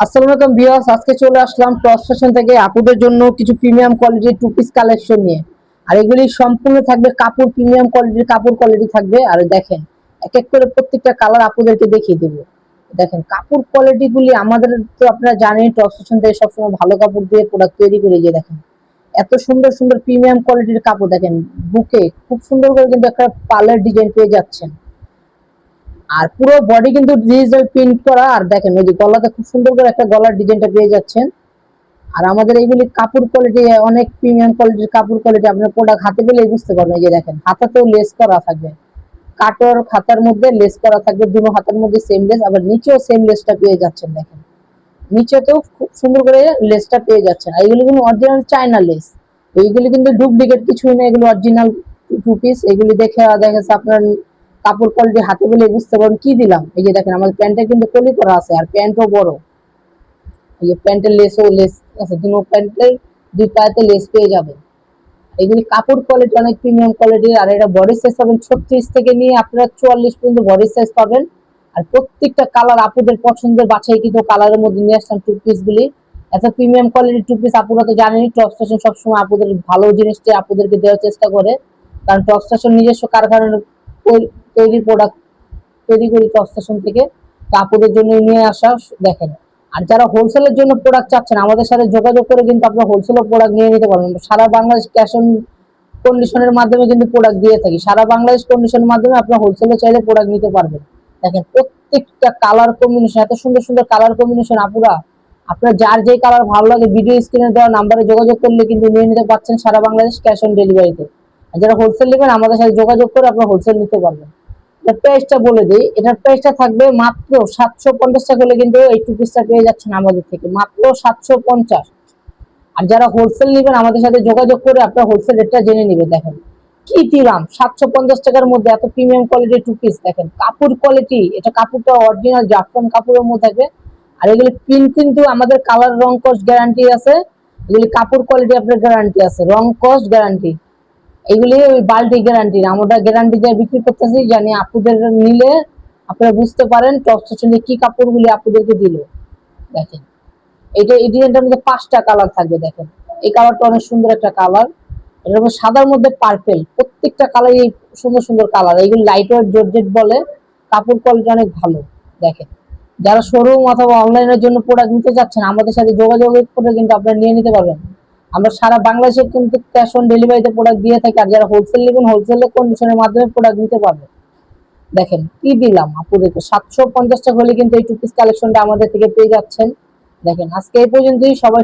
আসসালামু আলাইকুম ভিউয়ার্স, আজকে চলে আসলাম টপ ফ্যাশন থেকে আপুদের জন্য কিছু প্রিমিয়াম কোয়ালিটির টু পিস কালেকশন নিয়ে। আর এগুলি সম্পূর্ণ থাকবে কাপড়, প্রিমিয়াম কোয়ালিটির কাপড় কোয়ালিটি থাকবে। আর দেখেন এক এক করে প্রত্যেকটা কালার আপুদেরকে দেখিয়ে দেবো। দেখেন কাপড় কোয়ালিটি গুলি আমাদের, তো আপনারা জানেন টপ ফ্যাশন থেকে সবসময় ভালো কাপড় দিয়ে প্রোডাক্ট তৈরি করে। যে দেখেন এত সুন্দর সুন্দর প্রিমিয়াম কোয়ালিটির কাপড়, দেখেন বুকে খুব সুন্দর করে কিন্তু একটা পার্লার ডিজাইন পেয়ে যাচ্ছেন। আর পুরো বডি কিন্তু ডিজিটাল প্রিন্ট করা। আর দেখেন ওই যে গলাতে খুব সুন্দর করে একটা গলার ডিজাইনটা পেয়ে যাচ্ছেন। আর আমাদের এইগুলি কাপড় কোয়ালিটি অনেক প্রিমিয়াম কোয়ালিটির কাপড় কোয়ালিটি, আপনার প্রোডাক্ট হাতে পেলেই বুঝতে পারবেন। এই যে দেখেন হাতাতেও লেস করা থাকবে, কাটর খাতার মধ্যে লেস করা থাকবে, দুটো হাতের মধ্যে সেম লেস, আবার নিচেও সেম লেসটা পেয়ে যাচ্ছেন। দেখেন নিচেতেও খুব সুন্দর করে লেসটা পেয়ে যাচ্ছেন। আর এগুলো কিন্তু অরিজিনাল চায়না লেস, এইগুলি কিন্তু ডুপ্লিকেট কিছুই না, এগুলো অরিজিনাল টু পিস। এগুলি দেখে দেখা যাচ্ছে আপনার কাপড় কোয়ালিটি হাতে পেলে বুঝতে পারবেন কি দিলাম। এই যে দেখেন আমাদের প্যান্টটা কিন্তু কলি করা আছে, আর প্যান্টও বড়। এই যে প্যান্টের লেসও লেস আছে, দুটো প্যান্টের দুই পায়েতে লেস পেয়ে যাবেন। এগুলি কাপড় কোয়ালিটি অনেক প্রিমিয়াম কোয়ালিটির। আর এটা বডি সাইজ পাবেন 36 থেকে নিয়ে আপনারা 44 পর্যন্ত বডি সাইজ পাবেন। আর প্রত্যেকটা কালার আপুদের পছন্দের বাছাই কিন্তু কালারের মধ্যে নিয়ে আসলাম টু পিস গুলি। এত প্রিমিয়াম কোয়ালিটির টু পিস আপুরা তো জানেনই, টপ ফ্যাশন সবসময় আপুদের ভালো জিনিসটা আপুদেরকে দেওয়ার চেষ্টা করে। কারণ টপ ফ্যাশন নিজস্ব কারখানার তৈরি প্রোডাক্ট তৈরি করি টপ ফ্যাশন থেকে, তো আপুদের জন্য নিয়ে আসা। দেখেন আর যারা হোলসেলের জন্য প্রোডাক্ট চাচ্ছেন আমাদের সাথে যোগাযোগ করে কিন্তু আপনারা হোলসেলের প্রোডাক্ট নিয়ে নিতে পারবেন। সারা বাংলাদেশ ক্যাশ অন কন্ডিশনের মাধ্যমে কিন্তু প্রোডাক্ট দিয়ে থাকি। সারা বাংলাদেশ কন্ডিশনের মাধ্যমে আপনারা হোলসেলে চাইলে প্রোডাক্ট নিতে পারবেন। দেখেন প্রত্যেকটা কালার কম্বিনেশন, এত সুন্দর সুন্দর কালার কম্বিনেশন আপুরা, আপনার যার যে কালার ভালো লাগে ভিডিও স্ক্রিনে দেওয়া নাম্বারে যোগাযোগ করলে কিন্তু নিয়ে নিতে পারছেন সারা বাংলাদেশ ক্যাশ অন ডেলিভারিতে। আর যারা হোলসেল নেবেন আমাদের সাথে যোগাযোগ করে আপনারা হোলসেল নিতে পারবেন। এটার প্রাইসটা বলে দিই, এটার প্রাইসটা থাকবে মাত্র 750 টাকা হলে কিন্তু এই টু পিসটা পেয়ে যাচ্ছেন আমাদের থেকে, মাত্র 750। আর যারা হোলসেল নেবেন আমাদের সাথে যোগাযোগ করে আপনারা হোলসেল রেটটা জেনে নেবেন। দেখেন কি দিলাম 750 টাকার মধ্যে এত প্রিমিয়াম কোয়ালিটির টু পিস। দেখেন কাপড় কোয়ালিটি, এটা কাপড়টা অরিজিনাল জাফরান কাপড়ের মধ্যে থাকবে। আর এগুলি প্রিন্ট কিন্তু আমাদের কালার রং কস গ্যারান্টি আছে। এগুলি কাপড় কোয়ালিটি আপনার গ্যারান্টি আছে, রং কস গ্যারান্টি। এগুলি ওই বাল্টি গ্যারান্টি না, আমরা গ্যারান্টি দিয়ে বিক্রি করতেছি, জানি আপুদের নিলে আপনারা বুঝতে পারেন টপ স্টেশনে কি কাপড়গুলি আপুদেরকে দিল। দেখেন এটা এই ডিজাইনটার মধ্যে 5টা কালার থাকবে। দেখেন এই কালারটা অনেক সুন্দর একটা কালার, এটার মধ্যে সাদার মধ্যে পার্পেল, প্রত্যেকটা কালার এই সুন্দর সুন্দর কালার। এইগুলো লাইট ওয়েট জর্জেট বলে, কাপড় কোয়ালিটি অনেক ভালো। দেখেন যারা শোরুম অথবা অনলাইনের জন্য প্রোডাক্ট নিতে যাচ্ছেন আমাদের সাথে যোগাযোগ করে কিন্তু আপনারা নিয়ে নিতে পারবেন। আমরা সারা বাংলাদেশে কিন্তু ক্যাশ অন ডেলিভারিতে প্রোডাক্ট দিয়ে থাকি। আর যারা হোলসেল নেবেন হোলসেলের কন্ডিশনের মাধ্যমে প্রোডাক্ট নিতে পারবেন। দেখেন কি দিলাম আপুদেরকে 750 টাকা হলে কিন্তু এই টু পিস কালেকশনটা আমাদের থেকে পেয়ে যাচ্ছেন। দেখেন আজকে এই পর্যন্তই, সবাই